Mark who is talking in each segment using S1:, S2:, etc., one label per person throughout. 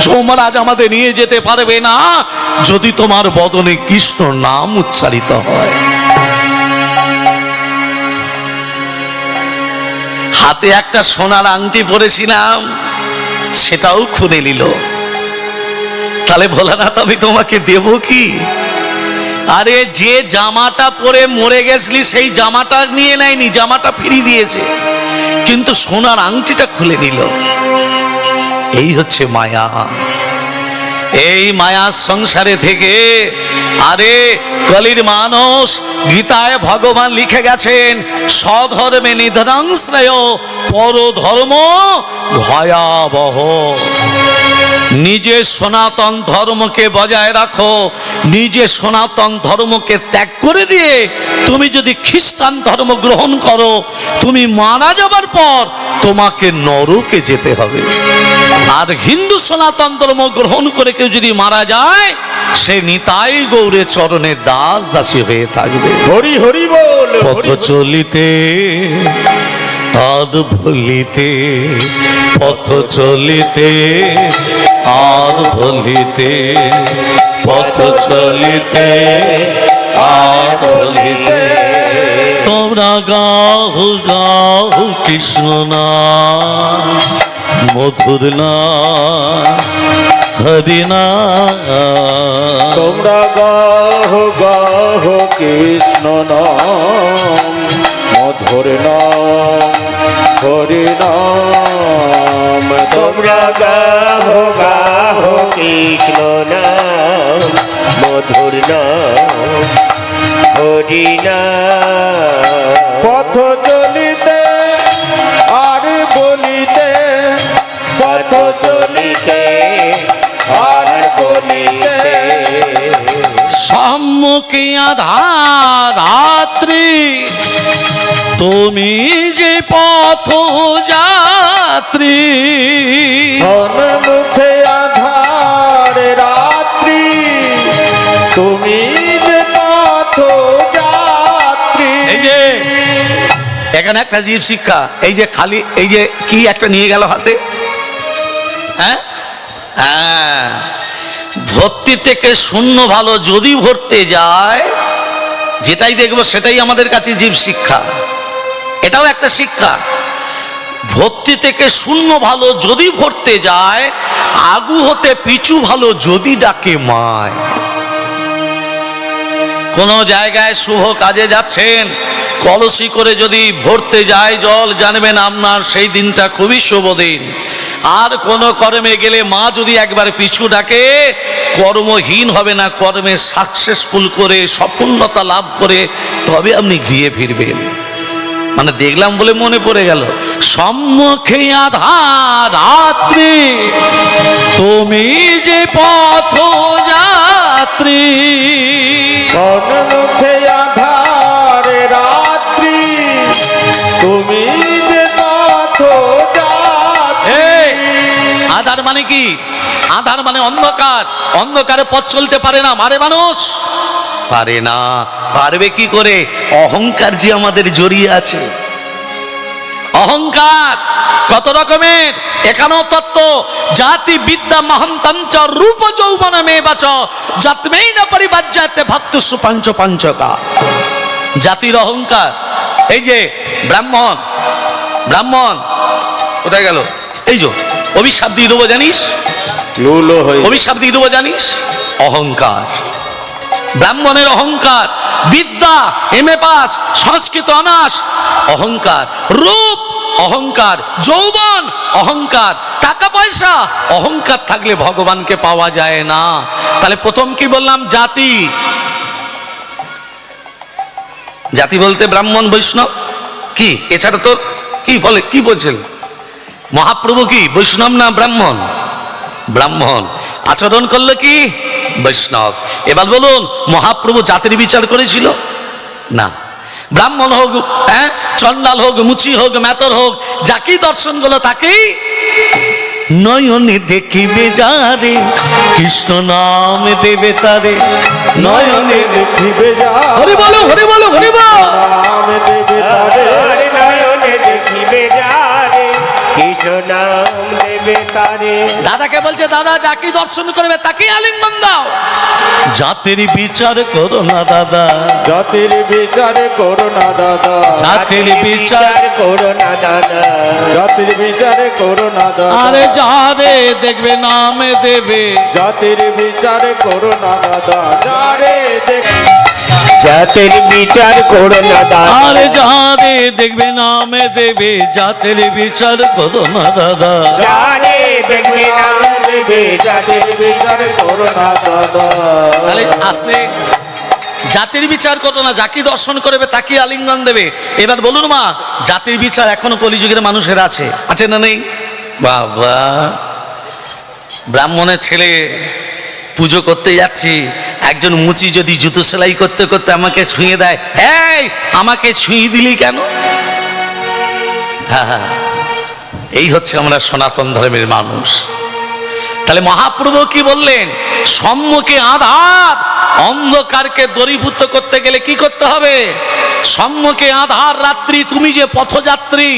S1: যমরাজ আমাদের নিয়ে যেতে পারবে না যদি তোমার বদনে কৃষ্ণ নাম উচ্চারিত হয়। হাতে একটা সোনার আংটি পরেছিলাম, সেটাও খুলে নিল। তাহলে ভোলানাথ আমি তোমাকে দেব কি? আরে যে জামাটা পরে মরে গেছলি সেই জামাটা নিয়ে নেয়নি, জামাটা ফিরিয়ে দিয়েছে, কিন্তু সোনার আংটিটা খুলে নিল। এই হচ্ছে মায়া। এই মায়ার সংসারে থেকে আরে কলির মানুষ, গীতায় ভগবান লিখে গেছেন, স্বধর্মে নিধনাং শ্রেয়, পরধর্ম ভয়াবহ। নিজের সনাতন ধর্মকে বজায় রাখো, নিজের সনাতন ধর্মকে ত্যাগ করে দিয়ে তুমি যদি খ্রিস্টান ধর্ম গ্রহণ করো, তুমি মারা যাবার পর তোমাকে নরকে যেতে হবে। আর হিন্দু সনাতন ধর্ম গ্রহণ করে কেউ যদি মারা যায়, সে নিতাই গৌরের চরণে দাস দাসী হয়ে থাকবে।
S2: হরি হরি বল।
S1: পথ চলিতে আর ভুলিতে, পথ চলিতে আর ভুলিতে, পথ চলিতে আর ভুলিতে, তোমরা গাও গাও কৃষ্ণ নাম, মধুর নাম, হরি নাম।
S2: তোমরা গাও গাও কৃষ্ণ নাম, মধুর নাম, হরি নাম। তোমরা গাও গাও কৃষ্ণ নাম, মধুর নাম, হরি নাম। পথ চলিতে আর বলিতে, পথ চলিতে আর বলিতে,
S1: সম্মুখে আধার রাত্রি, তুমি যে পথ যাত্রী।
S2: সম্মুখে আধার রাত্রি, তুমি যে পথ যাত্রী।
S1: এই যে এখানে একটা জীব শিক্ষা, এই যে খালি এই যে কি একটা নিয়ে গেল হাতে, হ্যাঁ হ্যাঁ, ভর্তি থেকে শূন্য ভালো যদি ভরতে যায়, যেটাই দেখবো সেটাই আমাদের কাছে জীব শিক্ষা। এটাও একটা শিক্ষা। ভর্তি থেকে শূন্য ভালো যদি ভরতে যায়, আগু হতে পিছু ভালো যদি ডাকে মায়। কোন জায়গায় শুভ কাজে যাচ্ছেন, কলসি করে যদি ভরতে যায় জল, জানবেন আপনার সেই দিনটা খুবই শুভ দিন। আর কোন কর্মে গেলে মা যদি একবার পিছু ডাকে, কর্মহীন হবে না, কর্মে সাকসেসফুল করে সফলতা লাভ করে তবে আপনি গিয়ে ফিরবেন। মানে দেখলাম বলে মনে পড়ে গেল, সম্মুখে আধার রাত্রি, তুমি যে পথ যাত্রী।
S2: সম্মুখে আধার রাত্রি, তুমি যে পথ যাত্রী।
S1: আধার মানে কি? আধার মানে অন্ধকার। অন্ধকারে পথ চলতে পারে না, মারে মানুষ পারে না। পারবে কি করে? অহংকার যে আমাদের জড়িয়ে আছে। অহংকার কত রকমের, এখানেও তত্ত্ব। জাতি বিদ্যা মহন্তঞ্চ রূপ যৌবন মে বাচ, যত্মেই না পরিবাজ্যাতে ভক্তস্য পঞ্চ পঞ্চকা। জাতির অহংকার। এই যে ব্রাহ্মণ, ব্রাহ্মণ কোথায় গেল? এই যে অভিশাপ দিয়ে দেবো জানিস, অভিশাপ দিয়ে দেবো জানিস, অহংকার। ব্রাহ্মণের অহংকার, বিদ্যা এমএ পাস, সংস্কৃত অনার্স, অহংকার। রূপ অহংকার, যৌবন অহংকার, টাকা পয়সা অহংকার থাকলে ভগবানকে পাওয়া যায় না। তাহলে প্রথম কি বললাম? জাতি। জাতি বলতে ব্রাহ্মণ বৈষ্ণব কি, এছাড়া তো কি বলে, কি বলছেন? মহাপ্রভু কি বৈষ্ণব না ব্রাহ্মণ? ব্রাহ্মণ। আচরণ করলে কি বৈষ্ণব। এবার বলুন, মহাপ্রভু জাতির বিচার করেছিল না? ব্রাহ্মণ হোক, হ্যাঁ, চন্ডাল হোক, মুচি হোক, মেতর হোক, যাকেই দর্শন করলো তাকেই নয়নে দেখিবে যারে, কৃষ্ণ নাম দেবে তারে।
S2: নয়নে দেখিবে যারে,
S1: হরি বলো, হরি বলো, হরি বল।
S2: নাম দেবে তারে। নয়নে দেখিবে যারে, কৃষ্ণ নাম দেবে দিবে তারে।
S1: দাদাকে বলছে, দাদা যাকে দর্শন করবে তাকে আলিঙ্গন দাও। জাতির বিচার করো না দাদা,
S2: জাতির বিচার করো না দাদা,
S1: জাতির বিচার
S2: করো না দাদা, জাতির বিচার করো না দাদা।
S1: আরে যারে দেখবে নামে দেবে,
S2: জাতির বিচার করো না দাদা, যারে দেখবে
S3: জাতের বিচার করো না দাদা,
S1: আরে যারে দেখবে নামে দেবে, জাতির বিচার করো না দাদা।
S3: যারে দেখবে না
S2: দেবে, জাতির বিচার করো না দাদা।
S1: তাহলে আসলে জাতির বিচার করো না, যাকে দর্শন করবে তাকে আলিঙ্গন দেবে। এবার বলুন মা, জাতির বিচার এখনো কলিযুগের মানুষের আছে না নেই? বাবা, ব্রাহ্মণের ছেলে পুজো করতে যাচ্ছি, একজন মুচি যদি জুতো সেলাই করতে করতে আমাকে ছুঁয়ে দেয়, এই আমাকে ছুঁয়ে দিলি কেন? হ্যাঁ, এই হচ্ছে আমরা সনাতন ধর্মের মানুষ। তাহলে মহাপ্রভু কি বললেন? সম্মুখে আধার, অন্ধকারকে দূরীভূত করতে গেলে কি করতে হবে? সম্মুখে আধার রাত্রি, তুমি যে পথযাত্রী,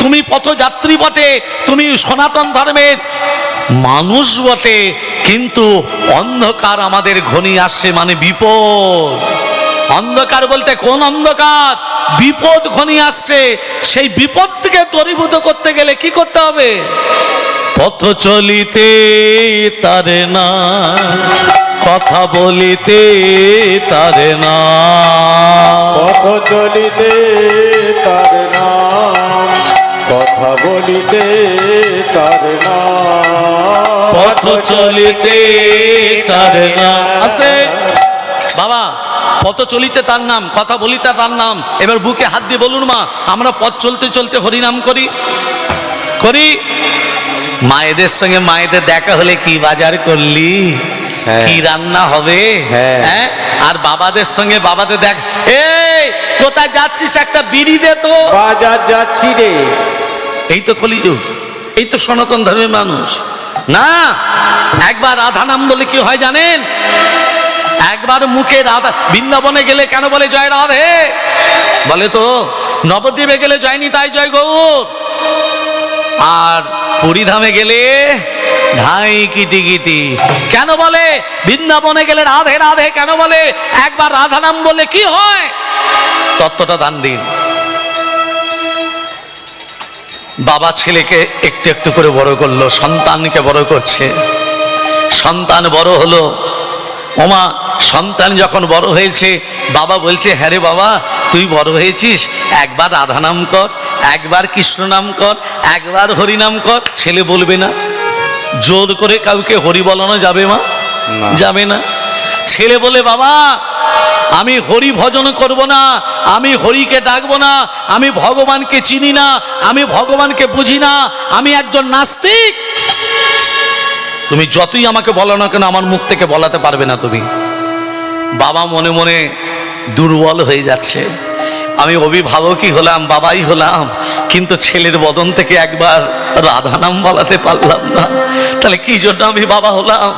S1: তুমি পথযাত্রী বটে, তুমি সনাতন ধর্মের মানুষ বটে, কিন্তু অন্ধকার আমাদের ঘনিয়ে আসছে, মানে বিপদ। অন্ধকার বলতে কোন অন্ধকার? বিপদ ঘনিয়ে আসছে। সেই বিপদ থেকে দূরীভূত করতে গেলে কি করতে হবে? পথ চলিতে তারে না, কথা বলিতে তারে না,
S2: পথ চলিতে তার নাম, কথা বলিতে তার নাম,
S1: পথ চলিতে তারে না। আছে বাবা, পথ চলিতে তার নাম, কথা বলিতে তার নাম। এবার বুকে হাত দিয়ে বলুন মা, আমরা পথ চলতে চলতে হরিনাম করি? মায়েদের সঙ্গে মায়েদের দেখা হলে কি বাজার করলি, কি রান্না হবে, হ্যাঁ, আর বাবাদের সঙ্গে বাবাদের দেখ, এই কোথায় যাচ্ছিস, একটা বিড়ি দে তো।
S2: বাজার যাচ্ছি রে।
S1: এই তো কলিযুগ, এই তো সনাতন ধর্মের মানুষ। না, একবার রাধা নাম বলে কি হয় জানেন? একবার মুখে রাধা, বৃন্দাবনে গেলে কেন বলে জয় রাধে? বলে তো নবদ্বীপে গেলে জয় নিতাই জয় গৌর, আর পুরীধামে গেলে ঢাই কিটি কিটি। কেন বলে? বৃন্দাবনে গেলে রাধে রাধে কেন বলে? একবার রাধা নাম বলে কি হয়, তত্ত্বটা দান দিন। বাবা ছেলেকে একটু একটু করে বড় করলো, সন্তানকে বড় করছে। সন্তান বড় হলো, ওমা সন্তান যখন বড় হয়েছে, বাবা বলছে, হ্যাঁ রে বাবা, তুই বড় হয়েছিস, একবার রাধা নাম কর, একবার কৃষ্ণ নাম কর, একবার হরি নাম কর। ছেলে বলবে না? জোর করে কাউকে হরি বলানো যাবে মা? যাবে না। ছেলে বলে, বাবা আমি হরি ভজন করব না, আমি হরিকে ডাকবো না, আমি ভগবানকে চিনি না, আমি ভগবানকে বুঝি না, আমি একজন নাস্তিক। তুমি যতই আমাকে বলো না কেন, আমার মুখ থেকে বলাতে পারবে না তুমি। বাবা মনে মনে দুর্বল হয়ে যাচ্ছে। আমি অভিভাবকই হলাম, বাবাই হলাম, কিন্তু ছেলের বদন থেকে একবার রাধা নাম বলাতে পারলাম না। তাহলে কি জন্য আমি বাবা হলাম,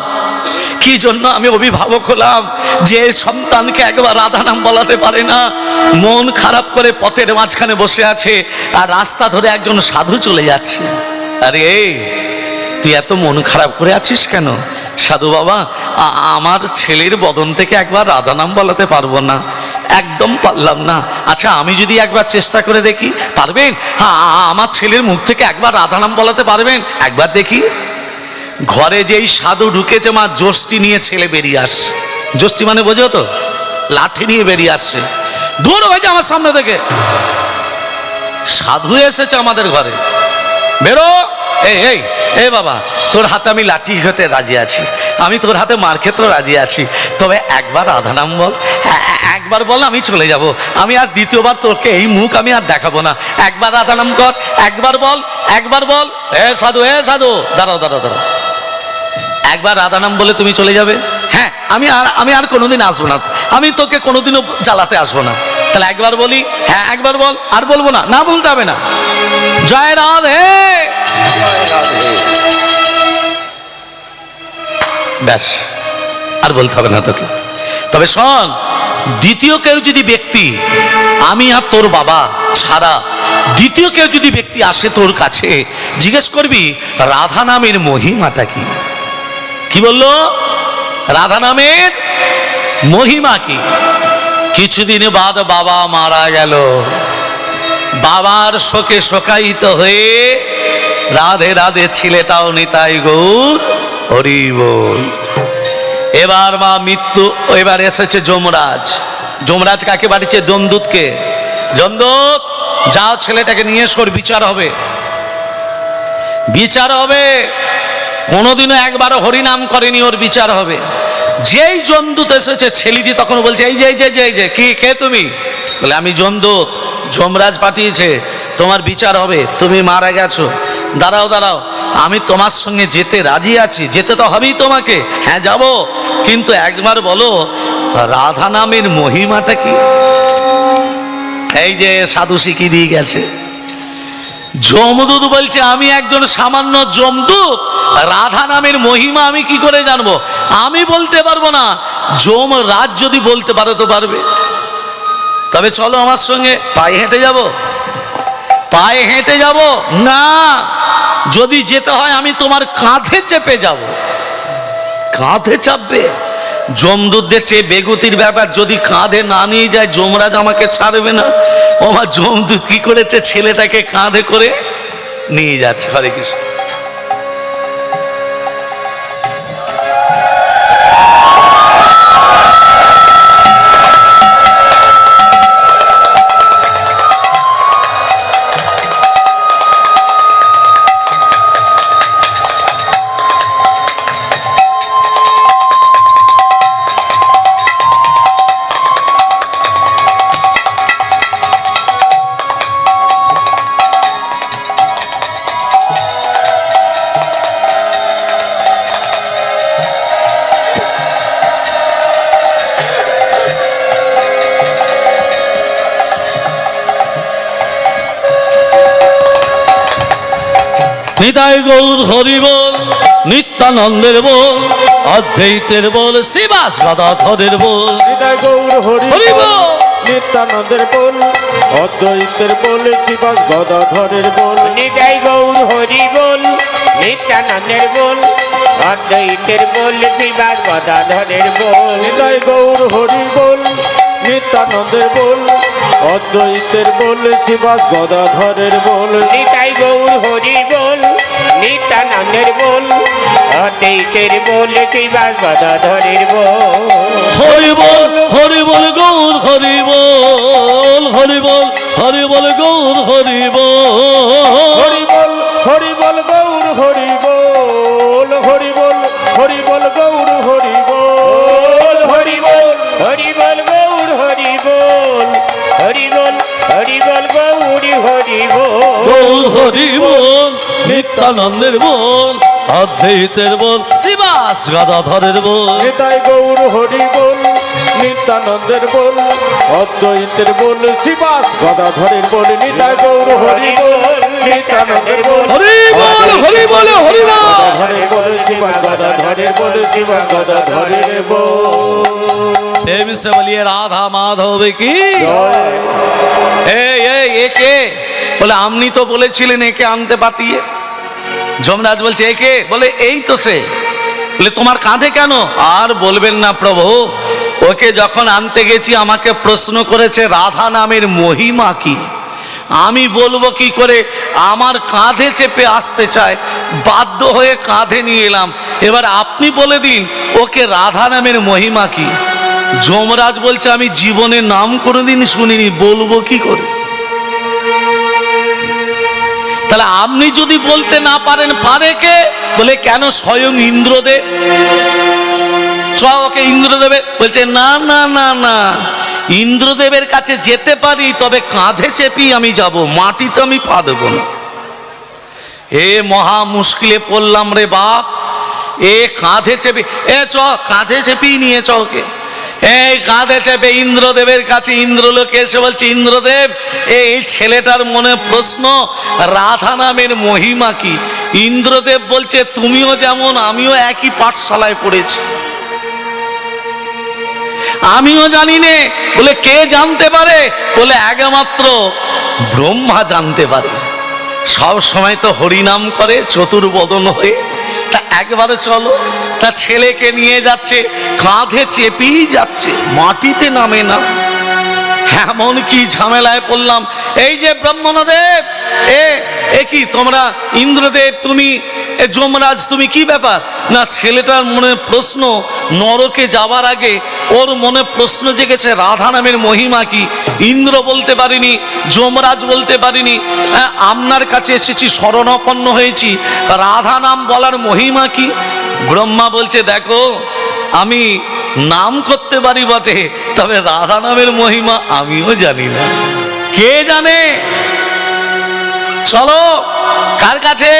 S1: কি জন্য আমি অভিভাবক হলাম, যে সন্তানকে একবার রাধা নাম বলাতে পারে না? মন খারাপ করে পথের মাঝখানে বসে আছে, আর রাস্তা ধরে একজন সাধু চলে যাচ্ছে। আরে তুই এত মন খারাপ করে আছিস কেন? সাধু বাবা, আমার ছেলের বদন থেকে একবার রাধা নাম বলাতে পারবো না, একদম পারলাম না। আচ্ছা আমি যদি একবার চেষ্টা করে দেখি, পারবেন? আমার ছেলের মুখ থেকে একবার রাধা নাম বলাতে পারবেন? একবার দেখি। ঘরে যেই সাধু ঢুকেছে মা, যষ্টি নিয়ে ছেলে বেরিয়ে আসছে। যষ্টি মানে বোঝো তো, লাঠি নিয়ে বেরিয়ে আসছে। দূর হয়ে যা আমার সামনে থেকে, সাধু এসেছে আমাদের ঘরে, বেরো। এই বাবা, তোর হাতে আমি লাঠি খেতে রাজি আছি, আমি তোর হাতে মার খেতেও রাজি আছি, তবে একবার রাধা নাম বল, একবার বল, আমি চলে যাব। আমি আর দ্বিতীয়বার তোকে এই মুখ আমি আর দেখাবো না। একবার রাধা নাম কর, একবার বল, একবার বল। সাধু দাঁড়াও দাঁড়াও দাঁড়াও, একবার রাধা নাম বলে তুমি চলে যাবে? হ্যাঁ, আমি আর কোনোদিন আসবো না, আমি তোকে কোনোদিনও জ্বালাতে আসবো না। তাহলে একবার বলি, হ্যাঁ একবার বল, আর বলবো না? না, বলতে হবে না। জয় রাধে। ব্যাস, আর বলতে হবে না তোকে। তবে শোন, দ্বিতীয় কেউ যদি ব্যক্তি আমি আর তোর বাবা ছাড়া দ্বিতীয় কেউ যদি ব্যক্তি আসে তোর কাছে, জিজ্ঞেস করবি রাধা নামের মহিমাটা কি। কি বললো? রাধা নামের মহিমা কি। কিছুদিন বাদ বাবা মারা গেল। বাবার শোকে শোকায়িত হয়ে রাধে রাধে ছেলেটাও নিতাই গৌর হরি বল। এবার মা মৃত্যু, এবার এসেছে যমরাজ। যমরাজ কাকে পাঠিয়েছে? যমদূতকে। যমদূত যাও ছেলেটাকে নিয়ে এসো, ওর বিচার হবে। বিচার হবে, কোনোদিনও একবারও হরিনাম করেনি, ওর বিচার হবে। যেই যমদূত এসেছে ছেলেটি তখন বলছে এই যে এই যে এই যে কি, কে তুমি? বলে আমি যমদূত, যমরাজ পাঠিয়েছে, তোমার বিচার হবে, তুমি মারা গেছো। দাঁড়াও দাঁড়াও, আমি তোমার সঙ্গে যেতে রাজি আছি, যেতে তো হবেই তোমাকে। হ্যাঁ যাব, কিন্তু একবার বলো রাধা নামের মহিমাটা কি। এই যে সাধু শিখিয়ে দিয়ে গেছে। যমদূত বলছে আমি একজন সামান্য যমদূত, রাধা নামের মহিমা আমি কি করে জানবো? আমি বলতে পারবো না, যমরাজ যদি বলতে পারে তো পারবে। তবে চলো আমার সঙ্গে। পায়ে হেঁটে যাব? পায়ে হেঁটে যাব না, যদি যেতে হয় আমি তোমার কাঁধে চেপে যাব। কাঁধে চাপবে? যমদূতদের চেয়ে বেগতির ব্যাপার, যদি কাঁধে না নিয়ে যায় যমরাজ আমাকে ছাড়বে না। আমার যমদূত কি করেছে, ছেলেটাকে কাঁধে করে নিয়ে যাচ্ছে। হরে কৃষ্ণ। নিতাই গৌর হরি বল, নিত্যানন্দের বল, অদ্বৈতের বল, শ্রীবাস গদাধরের বল।
S2: নিতাই গৌর হরি
S1: হরি বল,
S2: নিত্যানন্দের বল, অদ্বৈতের বল, শ্রীবাস গদাধরের বল।
S3: নিতাই গৌর হরি বল, নিত্যানন্দের বল, অদ্বৈতের বল, শ্রীবাস গদাধরের বল।
S2: নিতাই গৌর হরি বল, নিত্যানন্দের বল, অদ্বৈতের বল, শ্রীবাস গদাধরের বল।
S3: নিতাই গৌর হরি বল, নিত্যানন্দের বল, অদ্বৈতের বল, শ্রীবাস গদাধরের বল।
S1: হরি বল, হরি বল গৌর হরি বল, হরি বল, হরি বল গৌর হরি বল।
S2: হরি বল, হরি বল গৌর হরি বল, হরি বল, হরি বল গৌর হরি বল।
S3: হরি বল, হরি বল গৌর হরি বল, হরি বল, হরি বল গৌর হরি বল।
S1: গৌর হরি বল, নিত্যানন্দের বল, অদ্বৈতের বল, শ্রীবাস গদাধরের বল।
S2: নিতাই গৌর হরি বল, নিত্যানন্দের বল, অদ্বৈতের বল, শ্রীবাস গদাধরের বল। নিতাই গৌর হরি বল, নিত্যানন্দের বল,
S1: হরি বল, হরি বল, হরি বল।
S2: গদাধরের বল, শ্রীবাস গদাধরের বল, শ্রীবাস গদাধরের বল।
S1: এই বিষয়ে বলিয়ে রাধা মাধব কি
S2: জয়।
S1: একে বলে আপনি তো বলেছিলেন একে আনতে পাঠিয়ে। যমরাজ বলছে একে? বলে এই তো সে। বলে তোমার কাঁধে কেন? আর বলবেন না প্রভু, ওকে যখন আনতে গেছি আমাকে প্রশ্ন করেছে রাধা নামের মহিমা কি। আমি বলবো কি করে? আমার কাঁধে চেপে আসতে চায়, বাধ্য হয়ে কাঁধে নিয়ে এলাম। এবার আপনি বলে দিন ওকে রাধা নামের মহিমা কি। যমরাজ বলছে আমি জীবনে নাম কোনোদিন শুনিনি, বলবো কি করে? তাহলে আপনি যদি বলতে না পারেন পারে কে? বলে কেন স্বয়ং ইন্দ্রদেব। চ ওকে ইন্দ্রদেবে। বলছে না না না না, ইন্দ্রদেবের কাছে যেতে পারি, তবে কাঁধে চেপি আমি যাব, মাটিতে আমি পা দেব না। এ মহা মুশকিলে পড়লাম রে বাপ। এ কাঁধে চেপে, এ চ কাঁধে চেপেই নিয়ে চ ওকে। এই কাঁধে চেপে ইন্দ্রদেবের কাছে ইন্দ্রলোক এসে বলছে ইন্দ্রদেব, এই ছেলেটার মনে প্রশ্ন রাধা নামের মহিমা কি। ইন্দ্রদেব বলছে তুমিও যেমন আমিও একই পাঠশালায় পড়েছি, আমিও জানি নে। বলে কে জানতে পারে? বলে একমাত্র ব্রহ্মা জানতে পারে। সব সময় তো হরিনাম করে চতুর্বদন হয়ে, তা একবারে চলো। তা ছেলেকে নিয়ে যাচ্ছে, কাঁধে চেপেই যাচ্ছে, মাটিতে নামে না। এমন কি ঝামেলায় পড়লাম। এই যে ব্রাহ্মণদেব, এ কি তোমরা, ইন্দ্রদেব তুমি, যমরাজ তুমি, কি ব্যাপার? না, ছেলেটার মনে প্রশ্ন, নরকে যাবার আগে ওর মনে প্রশ্ন জেগেছে রাধা নামের মহিমা কি। ইন্দ্র বলতে পারিনি, যমরাজ বলতে পারিনি, আপনার কাছে এসেছি, শরণাপন্ন হয়েছি, রাধা নাম বলার মহিমা কি? ব্রহ্মা বলছে, দেখো আমি নাম করতে পারি বটে, তবে রাধা নামের মহিমা আমিও জানি না। কে জানে? চলো কার কাছে?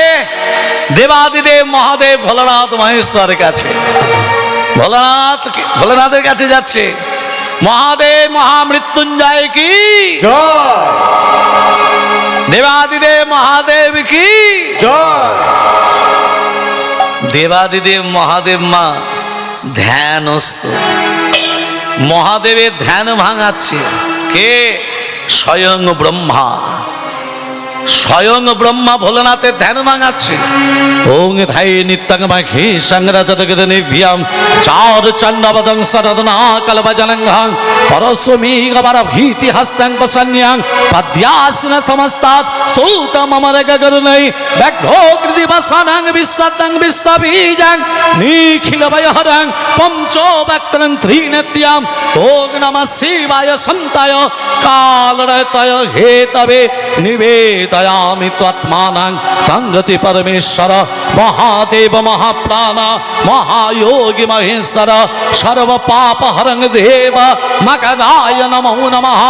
S1: দেবাদিদেব মহাদেব ভোলানাথ মহেশ্বরের কাছে। ভোলানাথের কাছে যাচ্ছে। মহাদেব মহামৃত্যুঞ্জয় কি
S2: জয়,
S1: দেবাদিদেব মহাদেব কি
S2: জয়।
S1: দেবাদিদেব মহাদেব মা ধ্যানস্থ, মহাদেবের ধ্যান ভাঙাচ্ছে। কে? স্বয়ং ব্রহ্মা। স্বয়ং ব্রহ্মা ভোলানাথের ধ্যান ভাঙাচ্ছে। ওং ধাই নিত্যং মাখি সংরাজতগদ নিভ্যাম চার চন্ডবদং সরদনা কলবজনংহং পরস্মি গবর ভীতি হস্তং পসন্যাং পদ্যাসন সমস্তাৎ স্তোতম অমর গগরুণৈ ব্যাঘ্রোকৃতি বসনং বিশ্বদং বিশ্ববীজং নিখিল ভয়হরং পঞ্চবক্ত্রং ত্রিনেত্যাম। ওং নমঃ শিবায় সন্তায় কালরতয় হেতবে নিবেদয়ামি ত্বৎমানং তঙ্গতি পরমেশ্বর মহাদেব মহাপ্রাণ মহায়োগী মহেশ্বর সর্ব পাপ হরং দেব মকরায় নমো নমঃ।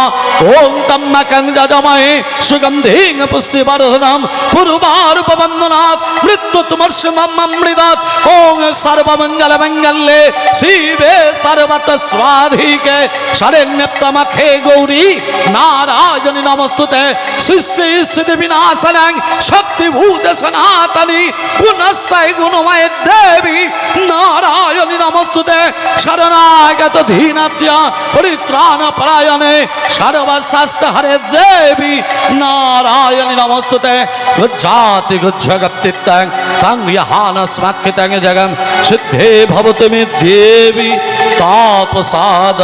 S1: ওম তম মকং যজমহে সুগন্ধিং পুষ্টিবর্ধনম পূর্বারূপবন্দনাৎ মৃত্যুতমর্ষমমৃতাৎ। ওম সর্বমঙ্গল মঙ্গলে শিবে সর্বত স্বাধিকে শরণ্যত্রমখে গৌরী নারায়ণী নমস্তুতে। সৃষ্টি স্থিতি বিনাশনং শক্তিভূত সনাতনী গুণস্বৈ গুণময় দেবী নারায়ণী নমস্তুতে। শরণাগত দীনত্য পরিত্রাণ পরায়ণে সর্বশাস্ত্র হরে দেবী নারায়ণী নমস্তুতে। গুজ্জাতি গুজ্জগত্তিত্বং তং য়হানস্মাৎকৃতং জগং সিদ্ধে ভবতু মে দেবী তাপসাদ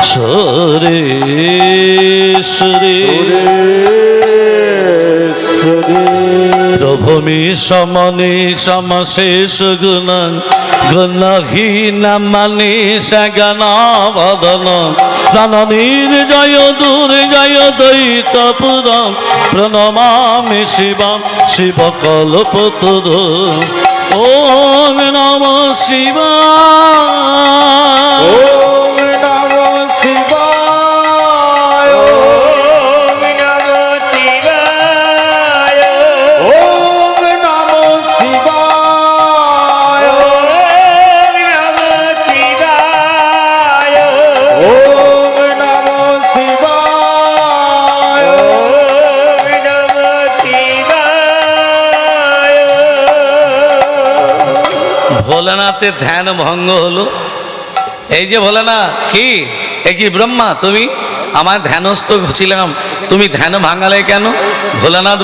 S1: সুরেশ্বরী। প্রভুমি সমনি সমশেষ গুণং গুণহীন মনীষ গণাবদন জননীর জয় দুর্জয় দৈতপুরম প্রণমামি শিবম শিবকল্পতরুম। ওম নমঃ শিবায়।
S2: ওম নমঃ শিবায়।
S3: ওম নমঃ শিবায়।
S2: ওম নমঃ শিবায়।
S3: ওম নমঃ শিবায়।
S2: ওম নমঃ শিবায়।
S3: ওম নমঃ শিবায়।
S1: ভোলানাথের ধ্যান ভঙ্গ হলো। এই যে ভোলানাথ, কি এ কি ব্রহ্মা, তুমি আমার ধ্যানস্থ ছিলাম, তুমি ধ্যান ভাঙালে কেন? ভোলানাথ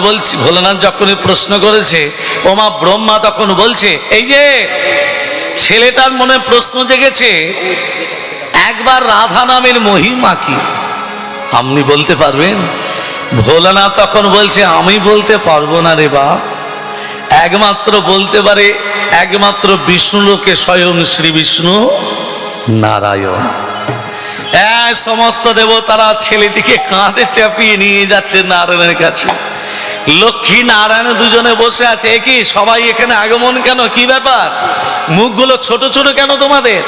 S1: যখন প্রশ্ন করেছে, ও মা ব্রহ্মা তখন বলছে, এই যে ছেলেটার মনে প্রশ্ন জেগেছে, একবার রাধা নামের মহিমা কি আপনি বলতে পারবেন? ভোলানাথ তখন বলছে, আমি বলতে পারবো না রে বাপ, একমাত্র বলতে পারে একমাত্র বিষ্ণু লোকে স্বয়ং শ্রী বিষ্ণু নারায়ণ। সমস্ত দেবতারা ছেলেটিকে কাঁধে চাপিয়ে নিয়ে যাচ্ছে নারায়ণের কাছে। লক্ষ্মী নারায়ণ দুজনে বসে আছে। কি সবাই এখানে আগমন কেন? কি ব্যাপার? মুখগুলো ছোট ছোট কেন তোমাদের?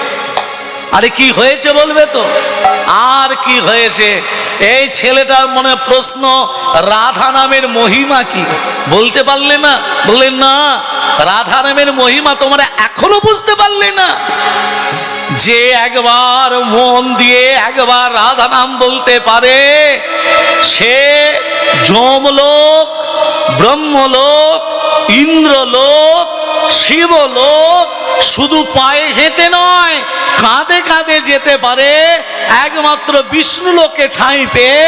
S1: আরে কি হয়েছে বলবে তো? আর কি হয়েছে? এই ছেলেটার মনে প্রশ্ন, রাধা নামের মহিমা কি বলতে পারলে না? বললেন না, রাধা নামের মহিমা তোমরা এখনো বুঝতে পারলে না? যে একবার মন দিয়ে একবার রাধা নাম বলতে পারে, সে যমলোক, ব্রহ্মলোক, ইন্দ্রলোক, শিবলোক, শুধু পায়ে হেঁটে নয়, কাঁধে কাঁধে যেতে পারে একমাত্র বিষ্ণু লোকে ঠাঁই পেয়ে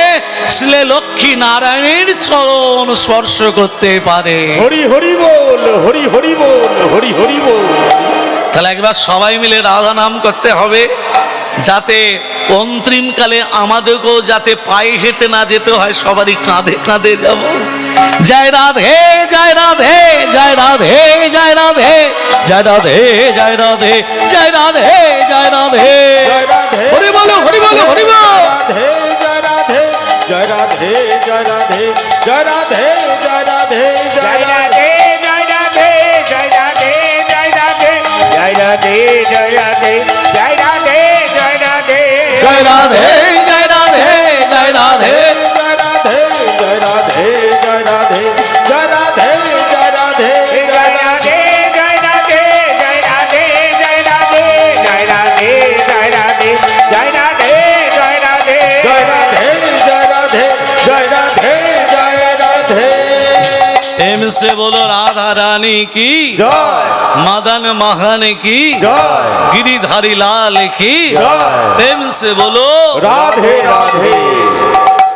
S1: শ্রী লক্ষ্মী নারায়ণের চরণ স্পর্শ করতে পারে।
S2: হরি হরি বল, হরি হরি বল, হরি হরি বল।
S1: তাহলে একবার সবাই মিলে রাধা নাম করতে হবে, যাতে অন্তিমকালে আমাদেরকেও যাতে পায়ে হেঁটে না যেতে হয়, সবারই কাঁধে কাঁধে যাব। জয় রাধে জয় রাধে জয় রাধে জয় রাধে জয় রাধে জয় রাধে জয় রাধে জয় রাধে
S2: জয় রাধে,
S1: হরি বলো হরি বলো হরি বল।
S2: রাধে জয় রাধে, জয় রাধে জয় রাধে, জয় রাধে জয় রাধে,
S3: জয় রাধে জয় রাধে জয় রাধে জয় রাধে জয় রাধে জয় রাধে জয় রাধে জয় রাধে
S1: জয় রাধে জয় রাধে জয় রাধে
S2: জয় রাধে, জয় রাধে জয় রাধে, জয় রাধে জয় রাধে,
S3: জয় রাধে জয় রাধে জয় রাধে জয় রাধে জয় রাধে জয় রাধে জয় রাধে জয় রাধে
S2: জয় রাধে জয় রাধে, জয় রাধে জয় রাধে।
S1: प्रेम से बोलो राधा रानी की
S2: জয়
S1: मदन मोहन की
S2: জয়
S1: गिरिधारी लाल की
S2: जय।
S1: प्रेम से बोलो
S2: রাধে রাধে।